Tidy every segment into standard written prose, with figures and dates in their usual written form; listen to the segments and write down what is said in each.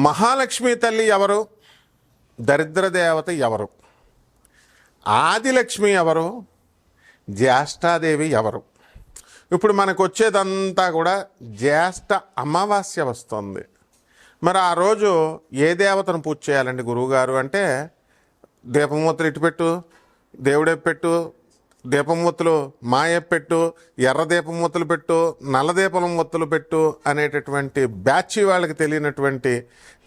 మహాలక్ష్మి తల్లి ఎవరు? దరిద్ర దేవత ఎవరు? ఆదిలక్ష్మి ఎవరు? జ్యేష్ఠాదేవి ఎవరు? ఇప్పుడు మనకు వచ్చేదంతా కూడా జ్యేష్ఠ అమావాస్య వస్తుంది. మరి ఆ రోజు ఏ దేవతను పూజ చేయాలండి గురువుగారు అంటే, దీపమూర్తులు ఇటు పెట్టు, దేవుడే పెట్టు, దీపమూర్తులు మాయపెట్టు, ఎర్ర దీపమూర్తులు పెట్టు, నల్ల దీపమూర్తులు పెట్టు అనేటటువంటి బ్యాచి వాళ్ళకి తెలియనటువంటి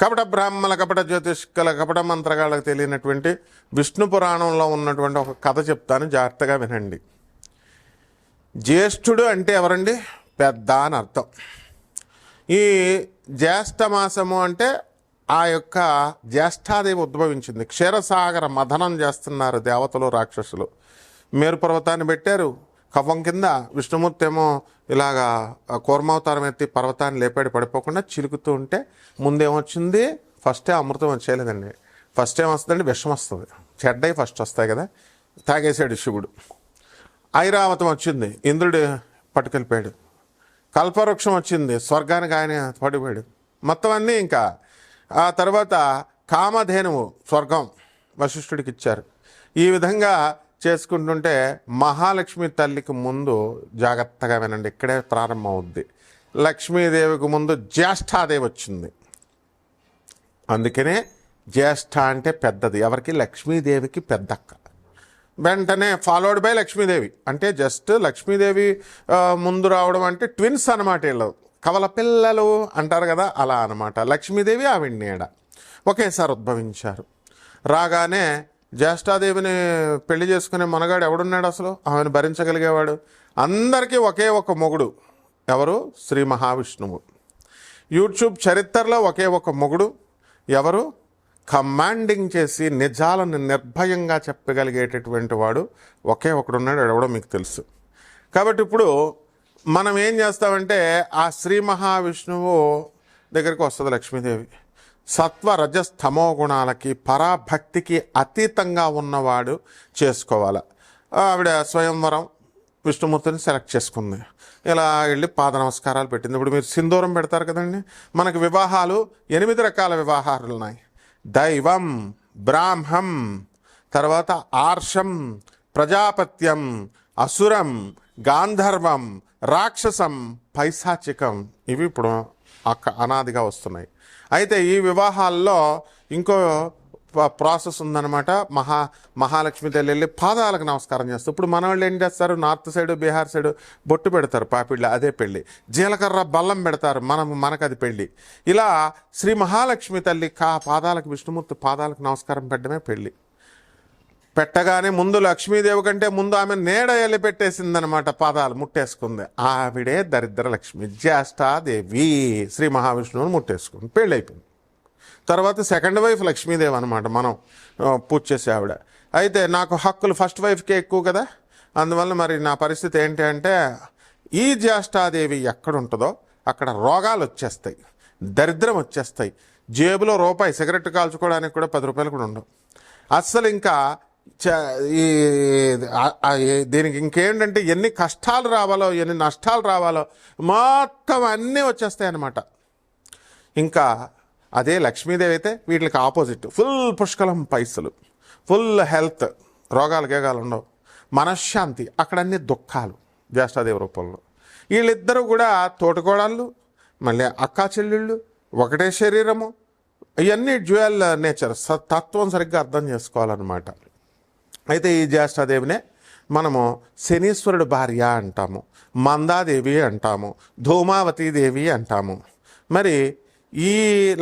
కపట బ్రాహ్మణ, కపట జ్యోతిష్కుల, కపట మంత్రగాళ్ళకి తెలియనటువంటి విష్ణు పురాణంలో ఉన్నటువంటి ఒక కథ చెప్తాను, జాగ్రత్తగా వినండి. జ్యేష్ఠుడు అంటే ఎవరండి? పెద్ద అని అర్థం. ఈ జ్యేష్ఠ మాసము అంటే ఆ యొక్క జ్యేష్ఠాదేవి ఉద్భవించింది. క్షీరసాగర మథనం చేస్తున్నారు దేవతలు, రాక్షసులు. మేరు పర్వతాన్ని పెట్టారు కవ్వం కింద. విష్ణుమూర్తి ఏమో ఇలాగా కూర్మావతారం ఎత్తి పర్వతాన్ని లేపాడు, పడిపోకుండా చిలుకుతూ ఉంటే ముందేమొచ్చింది? ఫస్టే అమృతం వచ్చేయలేదండి. ఫస్ట్ ఏం వస్తుందండి? విషం వస్తుంది. చెడ్డయి ఫస్ట్ వస్తాయి కదా. తాగేశాడు శివుడు. ఐరావతం వచ్చింది, ఇంద్రుడు పట్టుకెళ్ళిపోయాడు. కల్పవృక్షం వచ్చింది, స్వర్గానికి ఆయన పడిపోయాడు. మొత్తం అన్నీ ఇంకా. ఆ తర్వాత కామధేనువు స్వర్గం వశిష్ఠుడికి ఇచ్చారు. ఈ విధంగా చేసుకుంటుంటే మహాలక్ష్మి తల్లికి ముందు జాగ్రత్తగా వినండి, ఇక్కడే ప్రారంభం అవుద్ది. లక్ష్మీదేవికి ముందు జ్యేష్ఠాదేవి వచ్చింది. అందుకనే జ్యేష్ఠ అంటే పెద్దది. ఎవరికి? లక్ష్మీదేవికి పెద్దక్క. వెంటనే ఫాలోడ్ బై లక్ష్మీదేవి. అంటే జస్ట్ లక్ష్మీదేవి ముందు రావడం అంటే ట్విన్స్ అనమాట. వీళ్ళు కవల పిల్లలు అంటారు కదా, అలా అనమాట. లక్ష్మీదేవి ఆవిడ నీడ ఒకేసారి ఉద్భవించారు. రాగానే జ్యేష్ఠాదేవిని పెళ్లి చేసుకునే మనగాడు ఎవడున్నాడు అసలు? ఆమెను భరించగలిగేవాడు. అందరికీ ఒకే ఒక మొగుడు. ఎవరు? శ్రీ మహావిష్ణువు. యూట్యూబ్ చరిత్రలో ఒకే ఒక మొగుడు. ఎవరు? కమాండింగ్ చేసి నిజాలను నిర్భయంగా చెప్పగలిగేటటువంటి వాడు ఒకే ఒకడున్నాడు. ఎవడో మీకు తెలుసు. కాబట్టి ఇప్పుడు మనం ఏం చేస్తామంటే, ఆ శ్రీ మహావిష్ణువు దగ్గరికి వస్తుంది లక్ష్మీదేవి. సత్వ రజస్తమో గుణాలకి పరాభక్తికి అతీతంగా ఉన్నవాడు చేసుకోవాలి. ఆవిడ స్వయంవరం విష్ణుమూర్తిని సెలెక్ట్ చేసుకుంది. ఇలా వెళ్ళి పాద నమస్కారాలు పెట్టింది. ఇప్పుడు మీరు సింధూరం పెడతారు కదండి. మనకు వివాహాలు 8 రకాల వివాహాలు ఉన్నాయి. దైవం, బ్రాహ్మం, తర్వాత ఆర్షం, ప్రజాపత్యం, అసురం, గాంధర్వం, రాక్షసం, పైశాచికం. ఇవి ఇప్పుడు అనాదిగా వస్తున్నాయి. అయితే ఈ వివాహాల్లో ఇంకో ప్రాసెస్ ఉందన్నమాట. మహాలక్ష్మి తల్లి వెళ్ళి పాదాలకు నమస్కారం చేస్తారు. ఇప్పుడు మన వాళ్ళు ఏం చేస్తారు? నార్త్ సైడు, బీహార్ సైడు బొట్టు పెడతారు, పాపిళ్ళు, అదే పెళ్ళి. జీలకర్ర బల్లం పెడతారు, మనకు అది పెళ్ళి. ఇలా శ్రీ మహాలక్ష్మి తల్లి పాదాలకు, విష్ణుమూర్తి పాదాలకు నమస్కారం పెట్టడమే పెళ్ళి. పెట్టగానే ముందు లక్ష్మీదేవి కంటే ముందు ఆమె నీడ వెళ్ళి పెట్టేసిందనమాట, పాదాలు ముట్టేసుకుంది. ఆవిడే దరిద్ర లక్ష్మి, జ్యేష్ఠాదేవి శ్రీ మహావిష్ణువుని ముట్టేసుకుంది, పెళ్ళి అయిపోయింది. తర్వాత సెకండ్ వైఫ్ లక్ష్మీదేవి అనమాట, మనం పూజ చేసే ఆవిడ. అయితే నాకు హక్కులు ఫస్ట్ వైఫ్కే ఎక్కువ కదా, అందువల్ల మరి నా పరిస్థితి ఏంటి అంటే, ఈ జ్యేష్ఠాదేవి ఎక్కడుంటుందో అక్కడ రోగాలు వచ్చేస్తాయి, దరిద్రం వచ్చేస్తాయి. జేబులో రూపాయి సిగరెట్ కాల్చుకోవడానికి కూడా 10 రూపాయలు కూడా ఉండవు అస్సలు. ఇంకా దీనికి ఇంకేంటంటే, ఎన్ని కష్టాలు రావాలో, ఎన్ని నష్టాలు రావాలో మొత్తం అన్నీ వచ్చేస్తాయి అన్నమాట. ఇంకా అదే లక్ష్మీదేవి అయితే వీటికి ఆపోజిట్. ఫుల్ పుష్కలం పైసలు, ఫుల్ హెల్త్, రోగాలు గేగాలు ఉండవు, మనశ్శాంతి. అక్కడ అన్ని దుఃఖాలు జ్యేష్ఠాదేవి రూపంలో. వీళ్ళిద్దరూ కూడా తోటికోడళ్ళు, మళ్ళీ అక్కా చెల్లెళ్ళు, ఒకటే శరీరము. ఇవన్నీ డ్యూయల్ నేచర్, తత్వం సరిగ్గా అర్థం చేసుకోవాలన్నమాట. అయితే ఈ జ్యేష్ఠాదేవినే మనము శనీశ్వరుడు భార్య అంటాము, మందాదేవి అంటాము, ధూమావతీదేవి అంటాము. మరి ఈ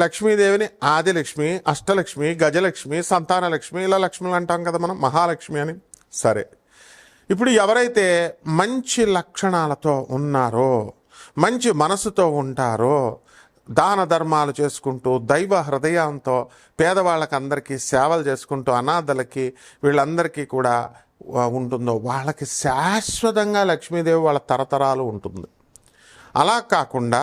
లక్ష్మీదేవిని ఆదిలక్ష్మి, అష్టలక్ష్మి, గజలక్ష్మి, సంతానలక్ష్మి, ఇలా లక్ష్ములు అంటాం కదా మనం, మహాలక్ష్మి అని. సరే, ఇప్పుడు ఎవరైతే మంచి లక్షణాలతో ఉన్నారో, మంచి మనసుతో ఉంటారో, దాన ధర్మాలు చేసుకుంటూ, దైవ హృదయంతో పేదవాళ్ళకి అందరికీ సేవలు చేసుకుంటూ, అనాథలకి వీళ్ళందరికీ కూడా ఉంటుందో, వాళ్ళకి శాశ్వతంగా లక్ష్మీదేవి వాళ్ళ తరతరాలు ఉంటుంది. అలా కాకుండా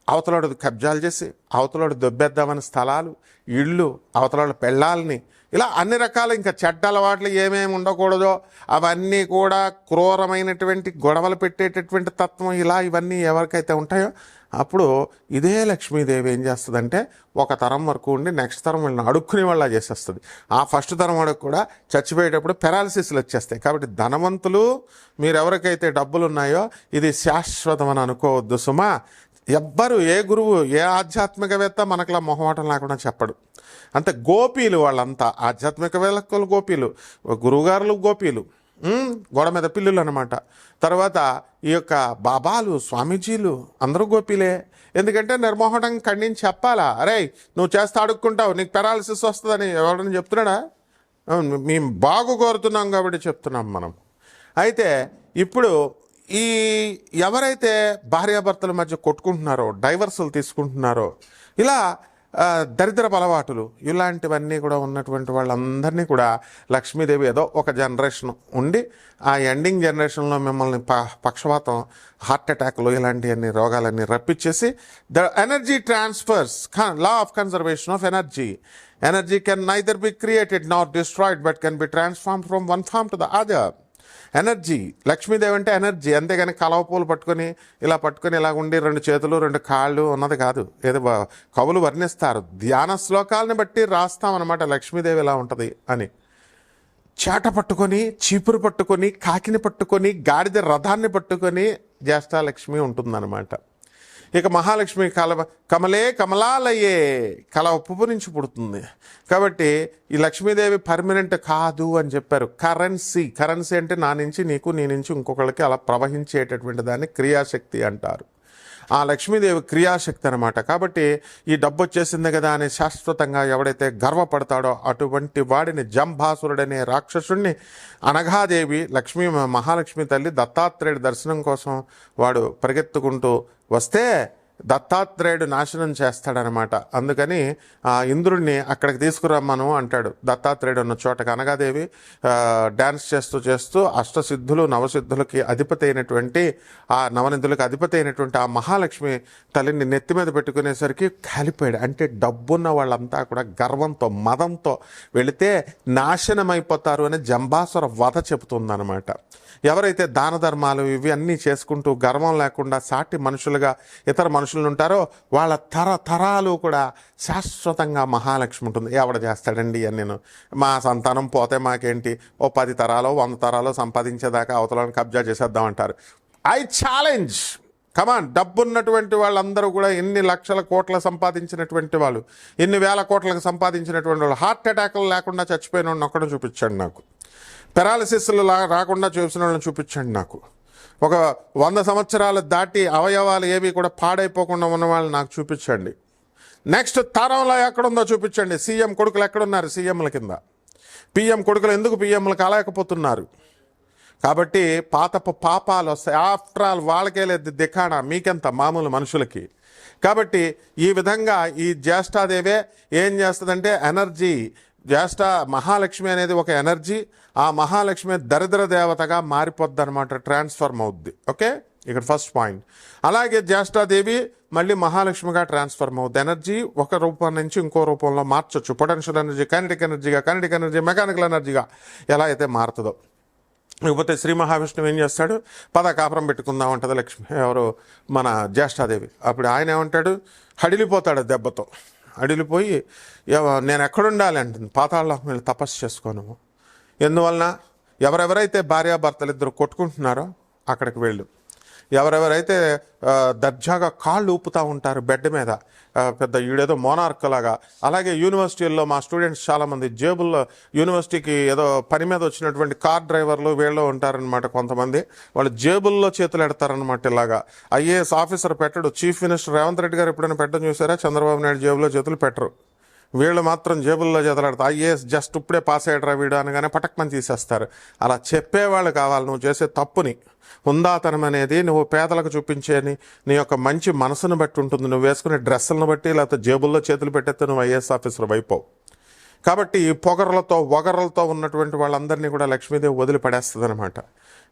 అవతలాడు కబ్జాలు చేసి, అవతలాడు దొబ్బేద్దామని స్థలాలు, ఇళ్ళు, అవతలాడు పెళ్ళాలని, ఇలా అన్ని రకాల ఇంకా చెడ్డ అలవాట్లు ఏమేమి ఉండకూడదో అవన్నీ కూడా, క్రూరమైనటువంటి గొడవలు పెట్టేటటువంటి తత్వం, ఇలా ఇవన్నీ ఎవరికైతే ఉంటాయో అప్పుడు ఇదే లక్ష్మీదేవి ఏం చేస్తుందంటే ఒక తరం వరకు ఉండి నెక్స్ట్ తరం వీళ్ళని అడుక్కునే వాళ్ళ చేసేస్తుంది. ఆ ఫస్ట్ తరం వాడికి కూడా చచ్చిపోయేటప్పుడు పెరాలసిస్లు వచ్చేస్తాయి. కాబట్టి ధనవంతులు, మీరు ఎవరికైతే డబ్బులు ఉన్నాయో ఇది శాశ్వతం అని అనుకోవద్దు సుమా. ఎవ్వరు, ఏ గురువు, ఏ ఆధ్యాత్మికవేత్త మనకులా మొహమాటం లేకుండా చెప్పడు. అంతే, గోపీలు వాళ్ళంతా, ఆధ్యాత్మికవేత్తలు గోపీలు, గురువుగారులు గోపీలు, గోడ మీద పిల్లులు అనమాట. తర్వాత ఈ యొక్క బాబాలు, స్వామీజీలు అందరూ గోపీలే. ఎందుకంటే నిర్మోహటం ఖండించి చెప్పాలా, అరే నువ్వు చేస్తే అడుక్కుంటావు, నీకు పెరాలసిస్ వస్తుందని ఎవరైనా చెప్తున్నాడా? మేము బాగు కోరుతున్నాం కాబట్టి చెప్తున్నాం మనం. అయితే ఇప్పుడు ఈ ఎవరైతే భార్యాభర్తల మధ్య కొట్టుకుంటున్నారో, డైవర్సులు తీసుకుంటున్నారో, ఇలా దరిద్రపు అలవాటులు ఇలాంటివన్నీ కూడా ఉన్నటువంటి వాళ్ళందరినీ కూడా లక్ష్మీదేవి ఏదో ఒక జనరేషన్ ఉండి ఆ ఎండింగ్ జనరేషన్లో మిమ్మల్ని పక్షవాతం, హార్ట్ అటాక్లు ఇలాంటివన్నీ రోగాలన్నీ రప్పించేసి the energy transfers, law of conservation of energy. Energy can neither be created not destroyed but can be transform from one form to the other. Energy, Lakshmidevi అంటే ఎనర్జీ, అంతేగాని కలవ పూలు పట్టుకొని ఇలా ఉండి 2 చేతులు 2 కాళ్ళు ఉన్నది కాదు. ఏదో కవులు వర్ణిస్తారు, ధ్యాన శ్లోకాలను బట్టి రాస్తామన్నమాట లక్ష్మీదేవి ఎలా ఉంటుంది అని. చేట పట్టుకొని, చీపురు పట్టుకొని, కాకిని పట్టుకొని, గాడిద రథాన్ని పట్టుకొని జ్యేష్ఠాలక్ష్మి ఉంటుందన్నమాట. ఇక మహాలక్ష్మి కమలే కమలాలయే, కల ఉప్పు నుంచి పుడుతుంది. కాబట్టి ఈ లక్ష్మీదేవి పర్మనెంట్ కాదు అని చెప్పారు. కరెన్సీ అంటే నా నుంచి నీకు, నీ నుంచి ఇంకొకళ్ళకి అలా ప్రవహించేటటువంటి దాన్ని క్రియాశక్తి అంటారు. ఆ లక్ష్మీదేవి క్రియాశక్తి అనమాట. కాబట్టి ఈ డబ్బు వచ్చేసింది కదా అని శాశ్వతంగా ఎవడైతే గర్వపడతాడో అటువంటి వాడిని జంభాసురుడనే రాక్షసుడిని అనఘాదేవి, మహాలక్ష్మి తల్లి దత్తాత్రేయుడి దర్శనం కోసం వాడు పరిగెత్తుకుంటూ వస్తే దత్తాత్రేయుడు నాశనం చేస్తాడనమాట. అందుకని ఇంద్రుడిని అక్కడికి తీసుకురమ్మను అంటాడు. దత్తాత్రేయుడు ఉన్న చోటకి అనగాదేవి డ్యాన్స్ చేస్తూ అష్టసిద్ధులు, నవసిద్ధులకి అధిపతి అయినటువంటి, ఆ నవనిధులకు అధిపతి అయినటువంటి ఆ మహాలక్ష్మి తల్లిని నెత్తి మీద పెట్టుకునేసరికి కాలిపోయాడు. అంటే డబ్బున్న వాళ్ళంతా కూడా గర్వంతో, మదంతో వెళితే నాశనమైపోతారు అని జంబాసుర వధ చెబుతుందన్నమాట. ఎవరైతే దాన ధర్మాలు ఇవి అన్నీ చేసుకుంటూ గర్వం లేకుండా సాటి మనుషులుగా ఇతర మనుషులు ఉంటారో వాళ్ళ తరాలు కూడా శాశ్వతంగా మహాలక్ష్మి ఉంటుంది. ఎవడ చేస్తాడండి అని, నేను మా సంతానం పోతే మాకేంటి, ఓ 10 తరాలో 100 తరాలో సంపాదించేదాకా అవతలను కబ్జా చేసేద్దామంటారు. ఐ ఛాలెంజ్, కమాన్, డబ్బున్నటువంటి వాళ్ళందరూ కూడా ఎన్ని లక్షల కోట్ల సంపాదించినటువంటి వాళ్ళు, ఎన్ని వేల కోట్లకు సంపాదించినటువంటి వాళ్ళు హార్ట్ అటాక్లు లేకుండా చచ్చిపోయిన వాళ్ళని ఒక్కడో చూపించండి నాకు. పెరాలసిస్లు రాకుండా చూసిన వాళ్ళని చూపించండి నాకు. ఒక 100 సంవత్సరాలు దాటి అవయవాలు ఏవి కూడా పాడైపోకుండా ఉన్న వాళ్ళని నాకు చూపించండి. నెక్స్ట్ తరంలో ఎక్కడుందో చూపించండి. సీఎం కొడుకులు ఎక్కడున్నారు? సీఎంల కింద. పిఎం కొడుకులు ఎందుకు పిఎంలు కాలేకపోతున్నారు? కాబట్టి పాపాలు వస్తాయి. ఆఫ్టర్ ఆల్ వాళ్ళకే లేదు దిఖానా, మీకెంత మామూలు మనుషులకి. కాబట్టి ఈ విధంగా ఈ జ్యేష్ఠాదేవే ఏం చేస్తుందంటే ఎనర్జీ, మహాలక్ష్మి అనేది ఒక ఎనర్జీ. ఆ మహాలక్ష్మి దరిద్ర దేవతగా మారిపోద్ది అనమాట, ట్రాన్స్ఫర్మ్ అవుద్ది. ఓకే, ఇక్కడ ఫస్ట్ పాయింట్. అలాగే జ్యేష్ఠాదేవి మళ్ళీ మహాలక్ష్మిగా ట్రాన్స్ఫర్మ్ అవుద్ది. ఎనర్జీ ఒక రూపం నుంచి ఇంకో రూపంలో మార్చొచ్చు. Potential energy kinetic energy, mechanical ఎనర్జీగా ఎలా అయితే మారుతుందో. లేకపోతే శ్రీ మహావిష్ణువు ఏం చేస్తాడు, కాపురం పెట్టుకుందాం అంటది లక్ష్మి, ఎవరు, మన జ్యేష్ఠాదేవి. అప్పుడు ఆయన ఏమంటాడు, హడిలిపోతాడు దెబ్బతో. అడిలిపోయి నేను ఎక్కడుండాలి అంటుంది, పాతాళం వెళ్ళి తపస్సు చేసుకోను. ఎందువలన, ఎవరెవరైతే భార్యాభర్తలు ఇద్దరు కొట్టుకుంటున్నారో అక్కడికి వెళ్ళు. ఎవరెవరైతే దర్జాగా కాళ్ళు ఊపుతూ ఉంటారు బెడ్ మీద, పెద్ద ఈడేదో మోనార్క్ లాగా. అలాగే యూనివర్సిటీల్లో మా స్టూడెంట్స్ చాలామంది జేబుల్లో, యూనివర్సిటీకి ఏదో పని మీద వచ్చినటువంటి కార్ డ్రైవర్లు వీళ్ళు ఉంటారనమాట కొంతమంది, వాళ్ళు జేబుల్లో చేతులు ఎడతారనమాట. ఇలాగా ఐఏఎస్ ఆఫీసర్ పెట్టడు. చీఫ్ మినిస్టర్ రేవంత్ రెడ్డి గారు ఎప్పుడైనా పెట్టడం చూసారా? చంద్రబాబు నాయుడు జేబులో చేతులు పెట్టరు, వీళ్ళు మాత్రం జేబుల్లో చేతలాడతారు. ఐఏఎస్ జస్ట్ ఇప్పుడే పాస్ అయ్యాడరా వీడు అనగానే పటక్మని తీసేస్తారు. అలా చెప్పేవాళ్ళు కావాలి. నువ్వు చేసే తప్పుని, హుందాతనం అనేది నువ్వు పేదలకు చూపించేని నీ యొక్క మంచి మనసును బట్టి ఉంటుంది. నువ్వు వేసుకునే డ్రెస్సులను బట్టి, లేకపోతే జేబుల్లో చేతులు పెట్టేస్తే నువ్వు ఐఏఎస్ ఆఫీసర్ అయిపోవు. కాబట్టి ఈ వగరలతో ఉన్నటువంటి వాళ్ళందరినీ కూడా లక్ష్మీదేవి వదిలిపడేస్తుంది అనమాట.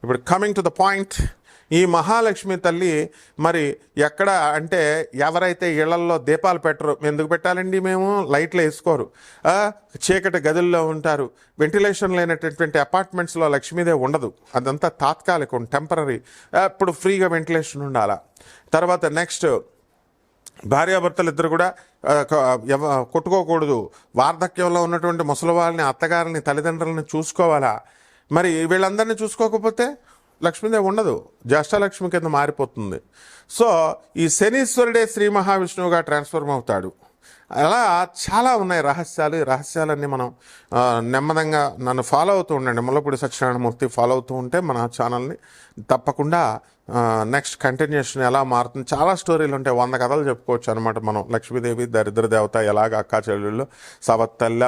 ఇప్పుడు కమింగ్ టు ద పాయింట్, ఈ మహాలక్ష్మి తల్లి మరి ఎక్కడ అంటే, ఎవరైతే ఇళ్లల్లో దీపాలు పెట్టరు, ఎందుకు పెట్టాలండి, మేము లైట్లు వేసుకోరు, చీకటి గదుల్లో ఉంటారు, వెంటిలేషన్ లేనటువంటి అపార్ట్మెంట్స్లో లక్ష్మీదేవి ఉండదు. అదంతా తాత్కాలికం, టెంపరీ. ఇప్పుడు ఫ్రీగా వెంటిలేషన్ ఉండాలా. తర్వాత నెక్స్ట్ భార్యాభర్తలు ఇద్దరు కూడా కొట్టుకోకూడదు. వార్ధక్యంలో ఉన్నటువంటి ముసలి వాళ్ళని, అత్తగారిని, తల్లిదండ్రులని చూసుకోవాలా. మరి వీళ్ళందరినీ చూసుకోకపోతే లక్ష్మీదేవి ఉండదు, జ్యేష్ఠలక్ష్మి కింద మారిపోతుంది. సో ఈ శనీశ్వరుడే శ్రీ మహావిష్ణువుగా ట్రాన్స్ఫర్మ్ అవుతాడు. అలా చాలా ఉన్నాయి రహస్యాలు. ఈ రహస్యాలన్నీ మనం నెమ్మదంగా నన్ను ఫాలో అవుతూ ఉండండి. ముల్లపూడి సత్యనారాయణమూర్తి ఫాలో అవుతూ ఉంటే మన ఛానల్ని తప్పకుండా నెక్స్ట్ కంటిన్యూషన్ ఎలా మారుతుంది. చాలా స్టోరీలు ఉంటాయి, 100 కథలు చెప్పుకోవచ్చు అనమాట మనం. లక్ష్మీదేవి దరిద్ర దేవత, ఎలాగ అక్కా చెల్లెళ్ళు, సవత్తల్ల,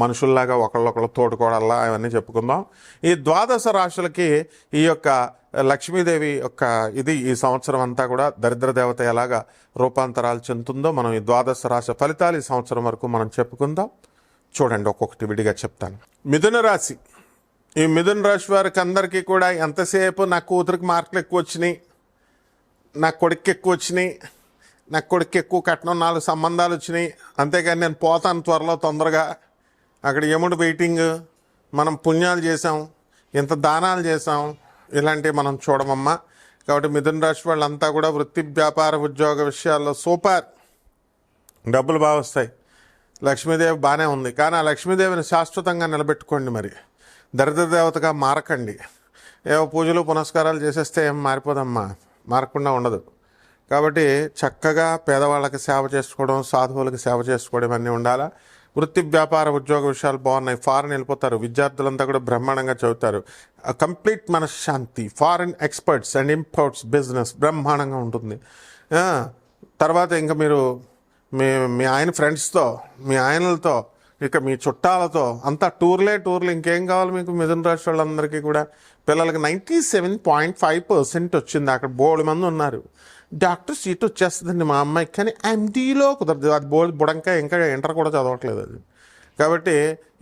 మనుషుల్లాగా ఒకళ్ళొకళ్ళు తోడుకోవడల్లా, అవన్నీ చెప్పుకుందాం. ఈ 12 రాశులకి ఈ యొక్క లక్ష్మీదేవి యొక్క ఇది ఈ సంవత్సరం అంతా కూడా దరిద్ర దేవత ఎలాగా రూపాంతరాలు చెందుతుందో మనం ఈ 12 రాశి ఫలితాలు ఈ సంవత్సరం వరకు మనం చెప్పుకుందాం. చూడండి, ఒక్కొక్కటి విడిగా చెప్తాను. మిథున రాశి. ఈ మిథున రాశి వారికి అందరికీ కూడా ఎంతసేపు నా కూతురికి మార్కులు ఎక్కువ వచ్చినాయి, నా కొడుక్కి ఎక్కువ వచ్చినాయి, నా కొడుక్కి ఎక్కువ కట్నం, 4 సంబంధాలు వచ్చినాయి, అంతేగాని నేను పోతాను త్వరలో తొందరగా, అక్కడ ఎముడు వెయిటింగ్, మనం పుణ్యాలు చేసాం, ఇంత దానాలు చేసాం, ఇలాంటివి మనం చూడమమ్మా. కాబట్టి మిథున రాశి వాళ్ళంతా కూడా వృత్తి, వ్యాపార, ఉద్యోగ విషయాల్లో సూపర్, డబ్బులు బాగా వస్తాయి. లక్ష్మీదేవి బాగానే ఉంది, కానీ ఆ లక్ష్మీదేవిని శాశ్వతంగా నిలబెట్టుకోండి. మరి దరిద్ర దేవతగా మారకండి. ఏవో పూజలు పునస్కారాలు చేసేస్తే ఏం మారిపోదమ్మా, మారకుండా ఉండదు. కాబట్టి చక్కగా పేదవాళ్ళకి సేవ చేసుకోవడం, సాధువులకి సేవ చేసుకోవడం అన్నీ ఉండాలా. వృత్తి, వ్యాపార, ఉద్యోగ విషయాలు బాగున్నాయి. ఫారెన్ వెళ్ళిపోతారు, విద్యార్థులంతా కూడా బ్రహ్మాండంగా చదువుతారు. కంప్లీట్ మనశ్శాంతి. Foreign experts and imports business బ్రహ్మాండంగా ఉంటుంది. తర్వాత ఇంకా మీరు మీ ఆయన ఫ్రెండ్స్తో, మీ ఆయనలతో, ఇక మీ చుట్టాలతో అంతా టూర్లే. ఇంకేం కావాలి మీకు? మిథున రాశి వాళ్ళందరికీ కూడా పిల్లలకి 97.5% వచ్చింది. అక్కడ బోల్డ్ మంది ఉన్నారు. డాక్టర్ సీట్ వచ్చేస్తుందండి మా అమ్మాయికి, కానీ ఎండీలో కుదరదు. అది బుడంకా ఇంకా ఇంటర్ కూడా చదవట్లేదు అది. కాబట్టి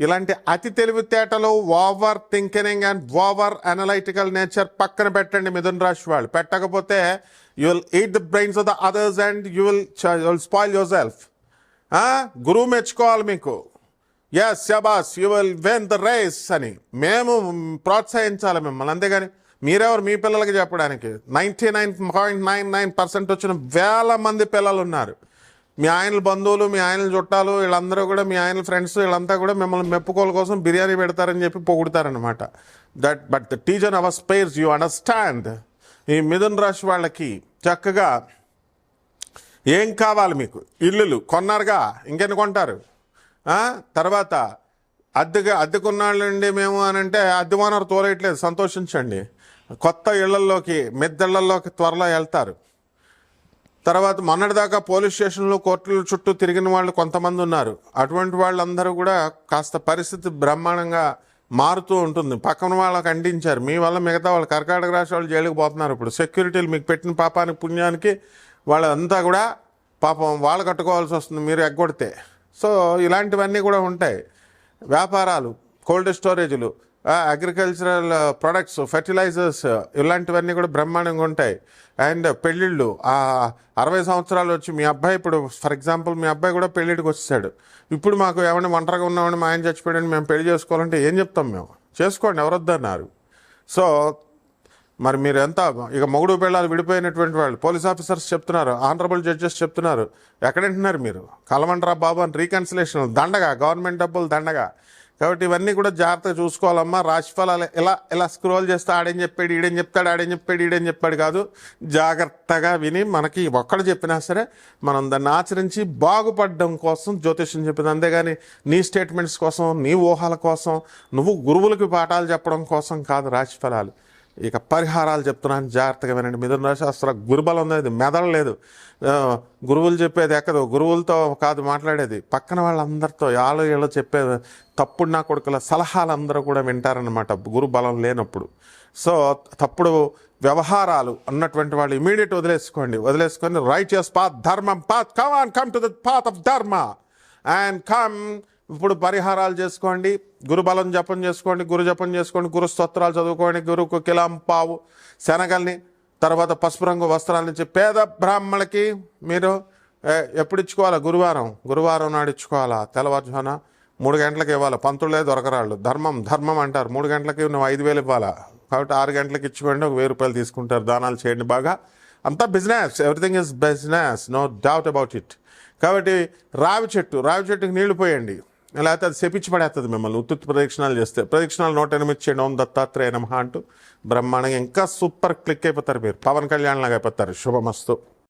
ఇలాంటి అతి తెలివితేటలు, over thinking and over analytical nature పక్కన పెట్టండి మిథున రాశి వాళ్ళు. పెట్టకపోతే you will eat the brains of the others and you will spoil yourself. గురువు మెచ్చుకోవాలి మీకు. ఎస్ శబాస్, you will win the race అని మేము ప్రోత్సహించాలి మిమ్మల్ని. అంతేగాని మీరెవరు మీ పిల్లలకి చెప్పడానికి? 99.99% వచ్చిన వేల మంది పిల్లలు ఉన్నారు. మీ ఆయన బంధువులు, మీ ఆయన చుట్టాలు, వీళ్ళందరూ కూడా, మీ ఆయన ఫ్రెండ్స్ వీళ్ళంతా కూడా మిమ్మల్ని మెప్పుకోల కోసం బిర్యానీ పెడతారని చెప్పి పొగుడతారనమాట. But the teacher our spares, you understand. ఈ మిథున రాశి వాళ్ళకి చక్కగా ఏం కావాలి మీకు? ఇల్లులు కొన్నారుగా, ఇంకెన్ని కొంటారు? తర్వాత అద్దెకున్నాళ్ళండి మేము అని అంటే అద్దె ఓనర్ తోలేయట్లేదు, సంతోషించండి. కొత్త ఇళ్లలోకి, మిద్దెళ్లలోకి త్వరలో వెళ్తారు. తర్వాత మొన్నటిదాకా పోలీస్ స్టేషన్లు, కోర్టుల చుట్టూ తిరిగిన వాళ్ళు కొంతమంది ఉన్నారు. అటువంటి వాళ్ళందరూ కూడా కాస్త పరిస్థితి బ్రహ్మాండంగా మారుతూ ఉంటుంది. పక్కన వాళ్ళకి అంటించారు, మీ వల్ల మిగతా వాళ్ళు కర్కాటక రాశి వాళ్ళు జైలుకి పోతున్నారు. ఇప్పుడు సెక్యూరిటీలు మీకు పెట్టిన పాపానికి పుణ్యానికి వాళ్ళంతా కూడా పాపం వాళ్ళు కట్టుకోవాల్సి వస్తుంది మీరు ఎగ్గొడితే. సో ఇలాంటివన్నీ కూడా ఉంటాయి. వ్యాపారాలు, కోల్డ్ స్టోరేజ్లు, అగ్రికల్చరల్ ప్రొడక్ట్స్, ఫెర్టిలైజర్స్, ఇలాంటివన్నీ కూడా బ్రహ్మాండంగా ఉంటాయి. అండ్ పెళ్ళిళ్ళు, 60 సంవత్సరాలు వచ్చి మీ అబ్బాయి, ఇప్పుడు ఫర్ ఎగ్జాంపుల్ మీ అబ్బాయి కూడా పెళ్ళిడికి వచ్చేసాడు. ఇప్పుడు మాకు ఏమైనా ఒంటరిగా ఉన్నామని, మా ఆయన చచ్చిపోయాడని మేము పెళ్లి చేసుకోవాలంటే ఏం చెప్తాం? మేము చేసుకోండి, ఎవరొద్దన్నారు. సో మరి మీరు ఎంత ఇక మొగుడు పిల్లలు విడిపోయినటువంటి వాళ్ళు పోలీస్ ఆఫీసర్స్ చెప్తున్నారు, ఆనరబుల్ జడ్జెస్ చెప్తున్నారు, ఎక్కడంటున్నారు మీరు? కలవంటరా బాబు అని రీకన్సిలేషన్ దండగా, గవర్నమెంట్ డబ్బులు దండగా. కాబట్టి ఇవన్నీ కూడా జాగ్రత్తగా చూసుకోవాలమ్మా. రాశిఫలాలు ఇలా స్క్రోల్ చేస్తే ఆడేం చెప్పాడు, ఈడేం చెప్తాడు, ఆడేం చెప్పాడు, ఈడేం చెప్పాడు కాదు. జాగ్రత్తగా విని మనకి ఒక్కడు చెప్పినా సరే మనం దాన్ని ఆచరించి బాగుపడడం కోసం జ్యోతిష్యం చెప్పింది. అంతేగాని నీ స్టేట్మెంట్స్ కోసం, నీ ఊహల కోసం, నువ్వు గురువులకి పాఠాలు చెప్పడం కోసం కాదు రాశిఫలాలు. ఇక పరిహారాలు చెప్తున్నాను, జాగ్రత్తగా వినండి. మిథున రాశి అసలు గురుబలం ఉంది, మెదడలేదు. గురువులు చెప్పేది ఎక్కదు, గురువులతో కాదు మాట్లాడేది, పక్కన వాళ్ళందరితో వీళ్ళు చెప్పేది. తప్పుడు నా కొడుకుల సలహాలందరూ కూడా వింటారనమాట గురు బలం లేనప్పుడు. సో తప్పుడు వ్యవహారాలు అన్నటువంటి వాళ్ళు ఇమీడియట్ వదిలేసుకొని రైచియస్ పాత్, ధర్మం path, come to the path of ధర్మ అండ్ కమ్. ఇప్పుడు పరిహారాలు చేసుకోండి, గురుబలం జపం చేసుకోండి, గురు జపం చేసుకోండి, గురు స్తోత్రాలు చదువుకోండి, గురుకు కిలాంపావు శనగల్ని, తర్వాత పసుపు రంగు వస్త్రాల నుంచి పేద బ్రాహ్మణులకి మీరు ఎప్పుడు ఇచ్చుకోవాలా? గురువారం నాడు ఇచ్చుకోవాలా. తెల్లవారుజామున 3 గంటలకు ఇవ్వాలి. పంతులే దొరకరాళ్ళు. ధర్మం అంటారు. 3 గంటలకి నువ్వు 5,000 ఇవ్వాలా. కాబట్టి 6 గంటలకు ఇచ్చుకోండి, ఒక 1,000 రూపాయలు తీసుకుంటారు. దానాలు చేయండి బాగా. అంతా business, everything is business, no doubt about it. కాబట్టి రావి చెట్టుకి నీళ్లు పోయండి, లేకపోతే అది శపించి పడేస్తుంది మిమ్మల్ని ఉత్తుత్తి ప్రదక్షిణాలు చేస్తే. ప్రదక్షిణాలు 108 చేయండి, ఓం దత్తాత్రేయ నమః అంటూ బ్రహ్మాండంగా ఇంకా సూపర్ క్లిక్ అయిపోతారు మీరు, పవన్ కళ్యాణ్ లాగా అయిపోతారు. శుభమస్తు.